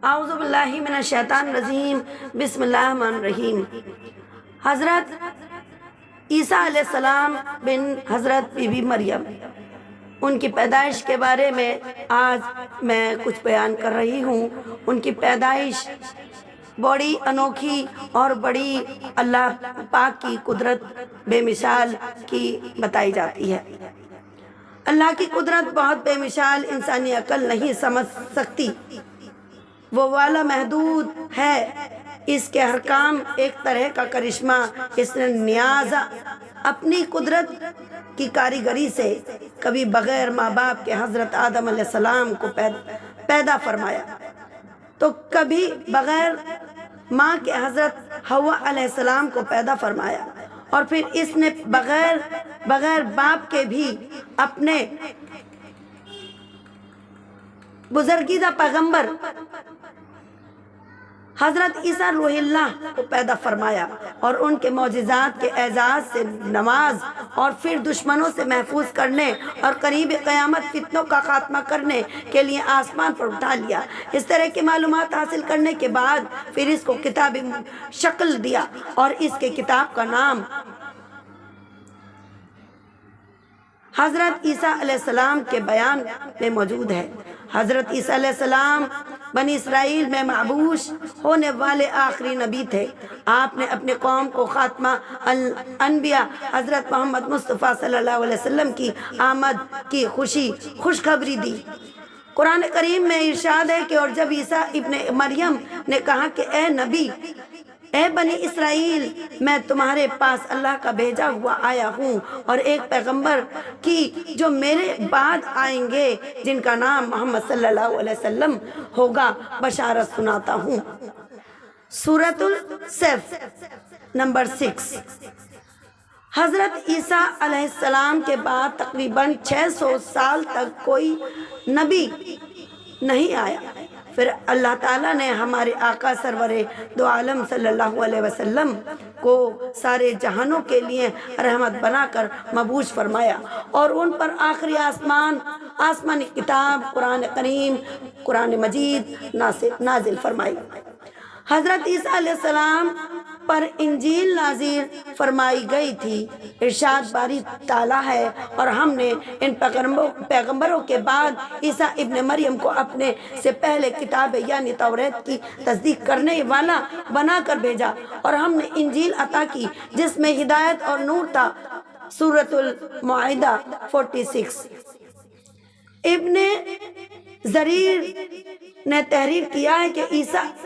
اعوذ باللہ من الشیطان الرجیم، بسم اللہ الرحمن الرحیم۔ حضرت عیسیٰ علیہ السلام بن حضرت بی بی مریم، ان کی پیدائش کے بارے میں آج میں کچھ بیان کر رہی ہوں۔ ان کی پیدائش بڑی انوکھی اور بڑی اللہ پاک کی قدرت بے مثال کی بتائی جاتی ہے۔ اللہ کی قدرت بہت بے مثال، انسانی عقل نہیں سمجھ سکتی، وہ والا محدود ہے۔ اس کے ہر کام ایک طرح کا کرشمہ، اس نے نیاز اپنی قدرت کی کاریگری سے کبھی بغیر ماں باپ کے حضرت آدم علیہ السلام کو پیدا فرمایا، تو کبھی بغیر ماں کے حضرت حوا علیہ السلام کو پیدا فرمایا، اور پھر اس نے بغیر باپ کے بھی اپنے بزرگیدہ پیغمبر حضرت عیسیٰ روح اللہ کو پیدا فرمایا، اور ان کے معجزات کے اعزاز سے نواز، اور پھر دشمنوں سے محفوظ کرنے اور قریب قیامت فتنوں کا خاتمہ کرنے کے لیے آسمان پر اٹھا لیا۔ اس طرح کی معلومات حاصل کرنے کے بعد پھر اس کو کتابی شکل دیا، اور اس کے کتاب کا نام حضرت عیسیٰ علیہ السلام کے بیان میں موجود ہے۔ حضرت عیسیٰ علیہ السلام بنی اسرائیل میں مبعوث ہونے والے آخری نبی تھے۔ آپ نے اپنے قوم کو خاتمہ الانبیاء حضرت محمد مصطفیٰ صلی اللہ علیہ وسلم کی آمد کی خوشخبری دی۔ قرآن کریم میں ارشاد ہے کہ اور جب عیسیٰ ابن مریم نے کہا کہ اے نبی، اے بنی اسرائیل، میں تمہارے پاس اللہ کا بھیجا ہوا آیا ہوں، اور ایک پیغمبر کی جو میرے بعد آئیں گے جن کا نام محمد صلی اللہ علیہ وسلم ہوگا، بشارت سناتا ہوں۔ سورۃ الصف نمبر 6۔ حضرت عیسیٰ علیہ السلام کے بعد تقریباً 600 سال تک کوئی نبی نہیں آیا۔ پھر اللہ تعالیٰ نے ہمارے آقا سرور دو عالم صلی اللہ علیہ وسلم کو سارے جہانوں کے لیے رحمت بنا کر مبعوث فرمایا، اور ان پر آخری آسمانی کتاب قرآن کریم، قرآن مجید نازل فرمائی۔ حضرت عیسیٰ علیہ السلام پر انجیل نازل فرمائی گئی تھی۔ ارشاد باری تعالیٰ ہے، اور ہم نے ان پیغمبروں کے بعد عیسیٰ ابن مریم کو اپنے سے پہلے کتاب یعنی توریت کی تصدیق کرنے والا بنا کر بھیجا، اور ہم نے انجیل عطا کی جس میں ہدایت اور نور تھا۔ سورۃ المائدہ 46۔ ابن جریر نے تحریر کیا ہے کہ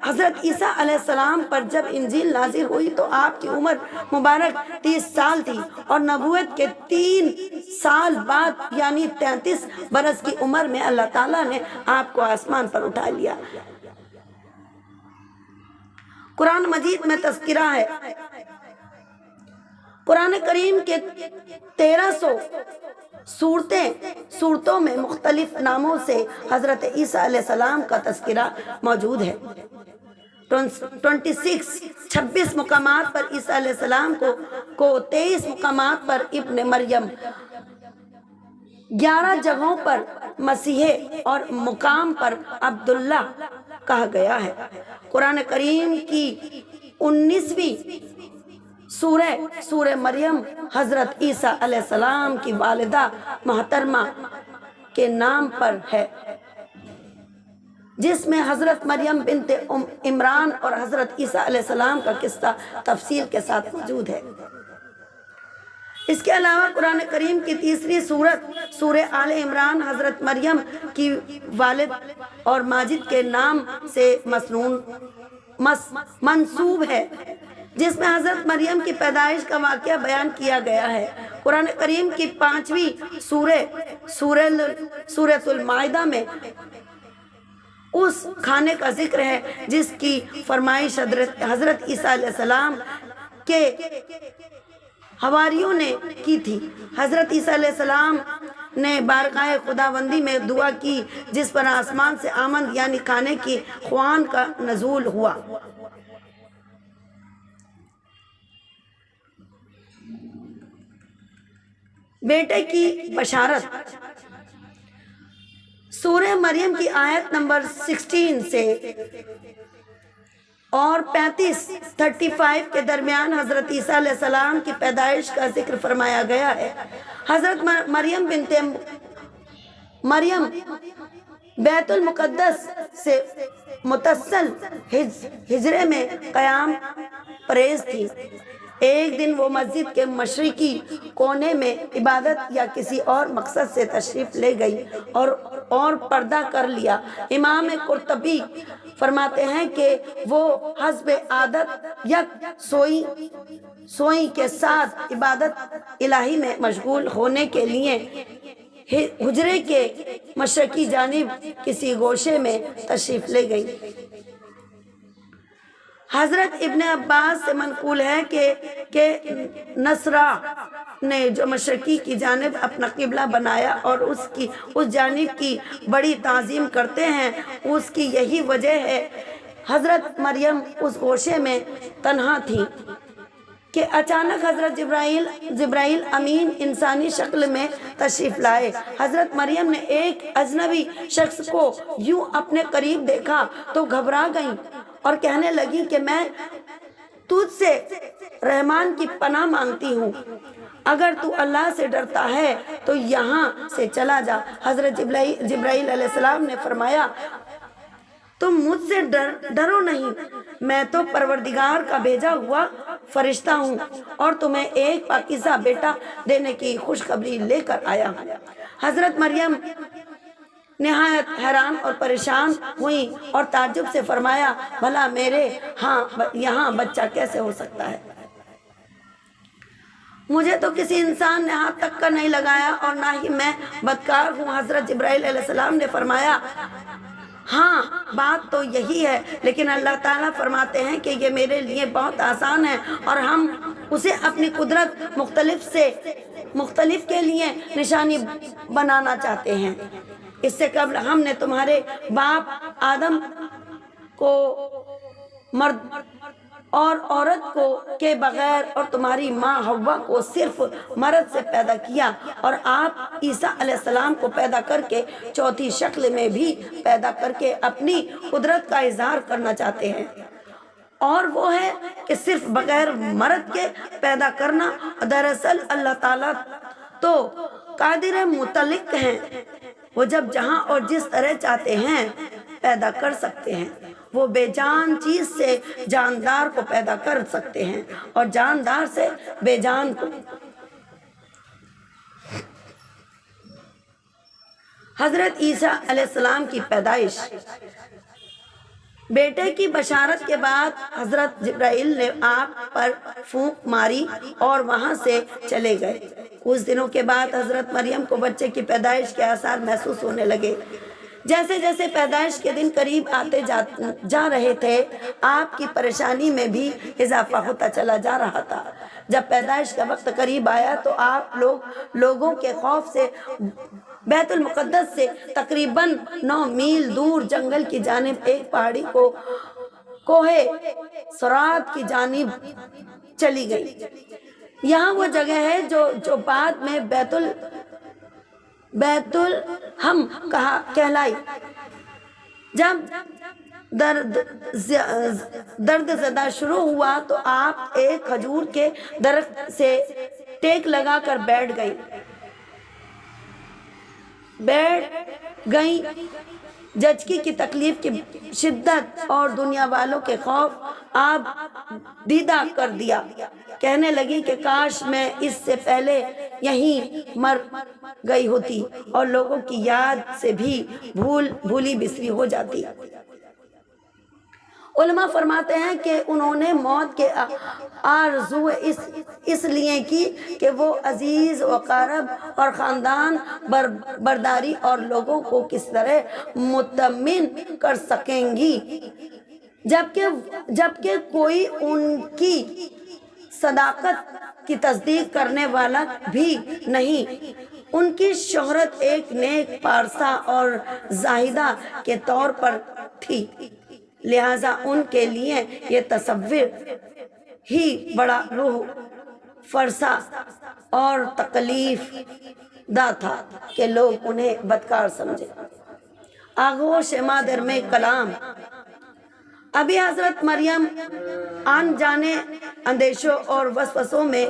حضرت عیسیٰ علیہ السلام پر جب انجیل نازل ہوئی تو آپ کی عمر مبارک 30 سال تھی، اور نبوت کے 3 سال بعد یعنی 33 برس کی عمر میں اللہ تعالیٰ نے آپ کو آسمان پر اٹھا لیا۔ قرآن مجید میں تذکرہ ہے۔ قرآن کریم کے 1300 صورتوں میں مختلف ناموں سے حضرت عیسیٰ علیہ السلام کا تذکرہ موجود ہے۔ 26 مقامات پر عیسیٰ علیہ السلام کو 23 مقامات پر ابن مریم، 11 جگہوں پر مسیح اور مقام پر عبداللہ کہا گیا ہے۔ قرآن کریم کی 19ویں سورہ مریم حضرت عیسیٰ علیہ السلام کی والدہ محترمہ کے نام پر ہے، جس میں حضرت مریم بنت عمران اور حضرت عیسیٰ علیہ السلام کا قصہ تفصیل کے ساتھ موجود ہے۔ اس کے علاوہ قرآن کریم کی 3ری سورہ آل عمران حضرت مریم کی والد اور ماجد کے نام سے منسوب ہے، جس میں حضرت مریم کی پیدائش کا واقعہ بیان کیا گیا ہے۔ قرآن کریم کی 5ویں سورۃ المائدہ میں اس کھانے کا ذکر ہے جس کی فرمائش حضرت عیسیٰ علیہ السلام کے حواریوں نے کی تھی۔ حضرت عیسیٰ علیہ السلام نے بارگاہ خداوندی میں دعا کی، جس پر آسمان سے آمد یعنی کھانے کی خوان کا نزول ہوا۔ بیٹے کی بشارت۔ سورہ مریم کی آیت نمبر 16 سے اور 35 کے درمیان حضرت عیسیٰ علیہ السلام کی پیدائش کا ذکر فرمایا گیا ہے۔ حضرت مریم بنت مریم بیت المقدس سے متصل حجرے میں قیام پریز تھی۔ ایک دن وہ مسجد کے مشرقی کونے میں عبادت یا کسی اور مقصد سے تشریف لے گئی اور پردہ کر لیا۔ امام قرطبی فرماتے ہیں کہ وہ حسب عادت یک سوئی کے ساتھ عبادت الہی میں مشغول ہونے کے لیے حجرے کے مشرقی جانب کسی گوشے میں تشریف لے گئی۔ حضرت ابن عباس سے منقول ہے کہ نصرہ نے جو مشرقی کی جانب اپنا قبلہ بنایا اور اس جانب کی بڑی تعظیم کرتے ہیں، اس کی یہی وجہ ہے۔ حضرت مریم اس گوشے میں تنہا تھی کہ اچانک حضرت جبرائیل امین انسانی شکل میں تشریف لائے۔ حضرت مریم نے ایک اجنبی شخص کو یوں اپنے قریب دیکھا تو گھبرا گئیں اور کہنے لگی کہ میں تجھ سے رحمان کی پناہ مانگتی ہوں، اگر تو اللہ سے ڈرتا ہے تو یہاں سے چلا جا۔ حضرت جبرائیل علیہ السلام نے فرمایا، تم مجھ سے ڈرو نہیں، میں تو پروردگار کا بھیجا ہوا فرشتہ ہوں اور تمہیں ایک پاکیزہ بیٹا دینے کی خوشخبری لے کر آیا ہوں۔ حضرت مریم نہایت حیران اور پریشان ہوئی اور تعجب سے فرمایا، بھلا میرے یہاں بچہ کیسے ہو سکتا ہے؟ مجھے تو کسی انسان نے ہاتھ تک کا نہیں لگایا اور نہ ہی میں بدکار ہوں۔ حضرت جبرائیل علیہ السلام نے فرمایا، ہاں بات تو یہی ہے، لیکن اللہ تعالیٰ فرماتے ہیں کہ یہ میرے لیے بہت آسان ہے اور ہم اسے اپنی قدرت مختلف کے لیے نشانی بنانا چاہتے ہیں۔ اس سے قبل ہم نے تمہارے باپ آدم کو مرد اور عورت کے بغیر اور تمہاری ماں حوا کو صرف مرد سے پیدا کیا، اور آپ عیسیٰ علیہ السلام کو پیدا کر کے چوتھی شکل میں بھی پیدا کر کے اپنی قدرت کا اظہار کرنا چاہتے ہیں، اور وہ ہے کہ صرف بغیر مرد کے پیدا کرنا۔ دراصل اللہ تعالیٰ تو قادر مطلق ہیں، وہ جب جہاں اور جس طرح چاہتے ہیں پیدا کر سکتے ہیں۔ وہ بے جان چیز سے جاندار کو پیدا کر سکتے ہیں اور جاندار سے بے جان کو۔ حضرت عیسیٰ علیہ السلام کی پیدائش۔ بیٹے کی بشارت کے بعد حضرت جبرائیل نے آپ پر پھونک ماری اور وہاں سے چلے گئے۔ کچھ دنوں کے بعد حضرت مریم کو بچے کی پیدائش کے آثار محسوس ہونے لگے۔ جیسے جیسے پیدائش کے دن قریب آتے جا رہے تھے، آپ کی پریشانی میں بھی اضافہ ہوتا چلا جا رہا تھا۔ جب پیدائش کا وقت قریب آیا تو آپ لوگوں کے خوف سے بیت المقدس سے تقریباً 9 میل دور جنگل کی جانب ایک پہاڑی کوہ سرات کی جانب چلی گئی۔ یہاں وہ جگہ ہے جو بعد میں بیت الحم کہلائی۔ جب درد زدہ شروع ہوا تو آپ ایک کھجور کے درخت سے ٹیک لگا کر بیٹھ گئیں۔ زچگی کی تکلیف کی شدت اور دنیا والوں کے خوف آپ دیدہ کر دیا۔ کہنے لگی کہ کاش میں اس سے پہلے یہیں مر گئی ہوتی اور لوگوں کی یاد سے بھی بھولی بسری ہو جاتی۔ علماء فرماتے ہیں کہ انہوں نے موت کے آرزو اس لیے کی کہ وہ عزیز و اقارب اور خاندان برداری اور لوگوں کو کس طرح مطمئن کر سکیں گی، جبکہ کوئی ان کی صداقت کی تصدیق کرنے والا بھی نہیں۔ ان کی شہرت ایک نیک پارسا اور زاہدہ کے طور پر تھی، لہذا ان کے لیے یہ تصور ہی بڑا روح فرسا اور تکلیف دہ تھا کہ لوگ انہیں بدکار سمجھے۔ آغوش مادر میں کلام۔ ابھی حضرت مریم ان جانے اندیشوں اور وسوسوں میں